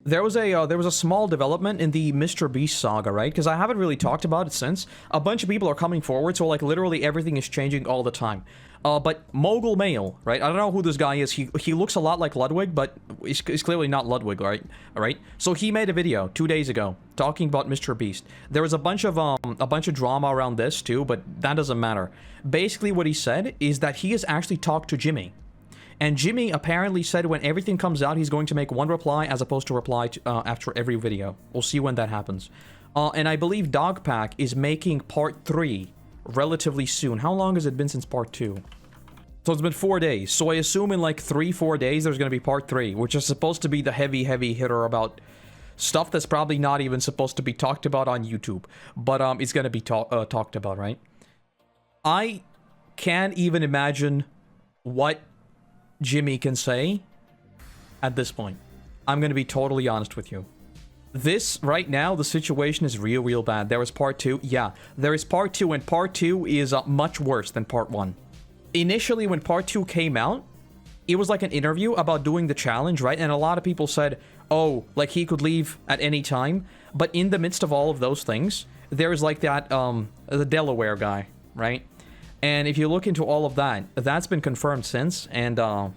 there was a small development in the MrBeast saga, right? Because I haven't really talked about it since. A bunch of people are coming forward, so like literally everything is changing all the time. But Mogul Male, right? I don't know who this guy is. He looks a lot like Ludwig, but he's clearly not Ludwig, right? All right. So he made a video 2 days ago talking about MrBeast. There was a bunch of drama around this too, but that doesn't matter. Basically, what he said is that he has actually talked to Jimmy. And Jimmy apparently said when everything comes out, he's going to make one reply as opposed to reply to, after every video. We'll see when that happens. And I believe Dogpack is making part 3 relatively soon. How long has it been since part 2? So it's been 4 days. So I assume in like 3-4 days, there's going to be part 3, which is supposed to be the heavy hitter about stuff that's probably not even supposed to be talked about on YouTube. But it's going to be talked about, right? I can't even imagine what Jimmy can say at this point. I'm gonna be totally honest with you. This, right now, the situation is real bad. There is part 2. Yeah, there is part 2, and part 2 is much worse than part 1. Initially, when part 2 came out, it was like an interview about doing the challenge, right? And a lot of people said, oh, like he could leave at any time. But in the midst of all of those things, there is like that, the Delaware guy, right? And if you look into all of that, that's been confirmed since, and I'm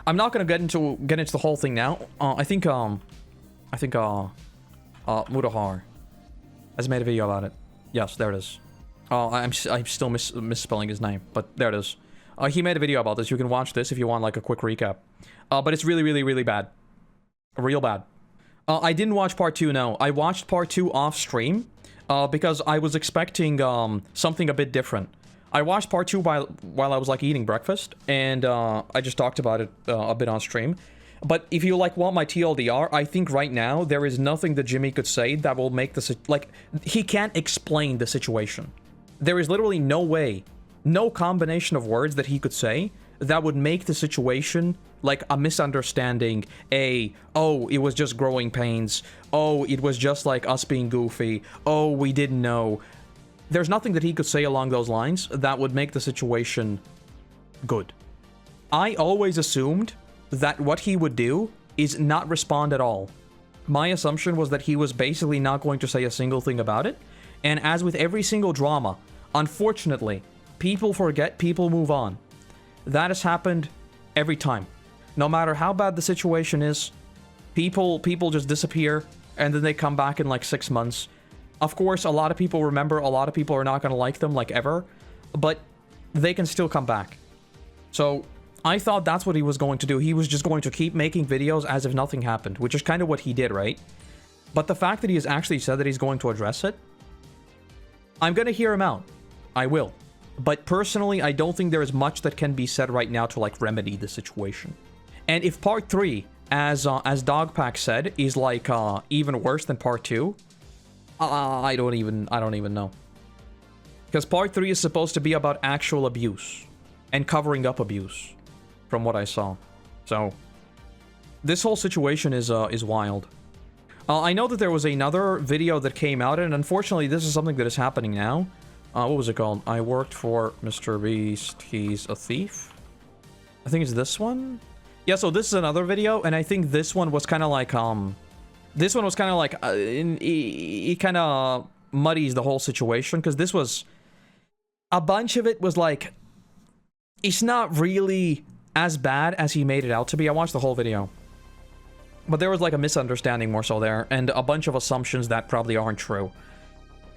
not gonna get into the whole thing now. I think Mudahar has made a video about it. Yes, there it is. I'm still misspelling his name, but there it is. He made a video about this. You can watch this if you want like a quick recap. But it's really bad, real bad. I didn't watch part 2. No, I watched part 2 off stream because I was expecting something a bit different. I watched part 2 while I was like eating breakfast, and I just talked about it a bit on stream. But if you like want my TLDR, I think right now there is nothing that Jimmy could say that will make this like he can't explain the situation. There is literally no way, no combination of words that he could say that would make the situation like a misunderstanding. Oh, it was just growing pains. Oh, it was just like us being goofy. Oh, we didn't know. There's nothing that he could say along those lines that would make the situation good. I always assumed that what he would do is not respond at all. My assumption was that he was basically not going to say a single thing about it. And as with every single drama, unfortunately, people forget, people move on. That has happened every time. No matter how bad the situation is, people just disappear, and then they come back in like 6 months. Of course, a lot of people remember, a lot of people are not going to like them, like ever, but they can still come back. So, I thought that's what he was going to do. He was just going to keep making videos as if nothing happened, which is kind of what he did, right? But the fact that he has actually said that he's going to address it, I'm going to hear him out. I will. But personally, I don't think there is much that can be said right now to, like, remedy the situation. And if part 3, as Dogpack said, is, like, even worse than part 2... I don't even know. Because part 3 is supposed to be about actual abuse and covering up abuse, from what I saw. So, this whole situation is wild. I know that there was another video that came out, and unfortunately, this is something that is happening now. What was it called? I worked for MrBeast. He's a thief. I think it's this one. Yeah, so this is another video, and I think this one was kind of like This one was kind of like, it kind of muddies the whole situation, because this was, a bunch of it was like, it's not really as bad as he made it out to be. I watched the whole video. But there was like a misunderstanding more so there, and a bunch of assumptions that probably aren't true.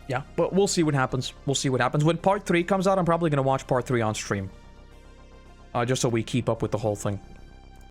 Yeah, but we'll see what happens. We'll see what happens. When part 3 comes out, I'm probably going to watch part 3 on stream. Just so we keep up with the whole thing.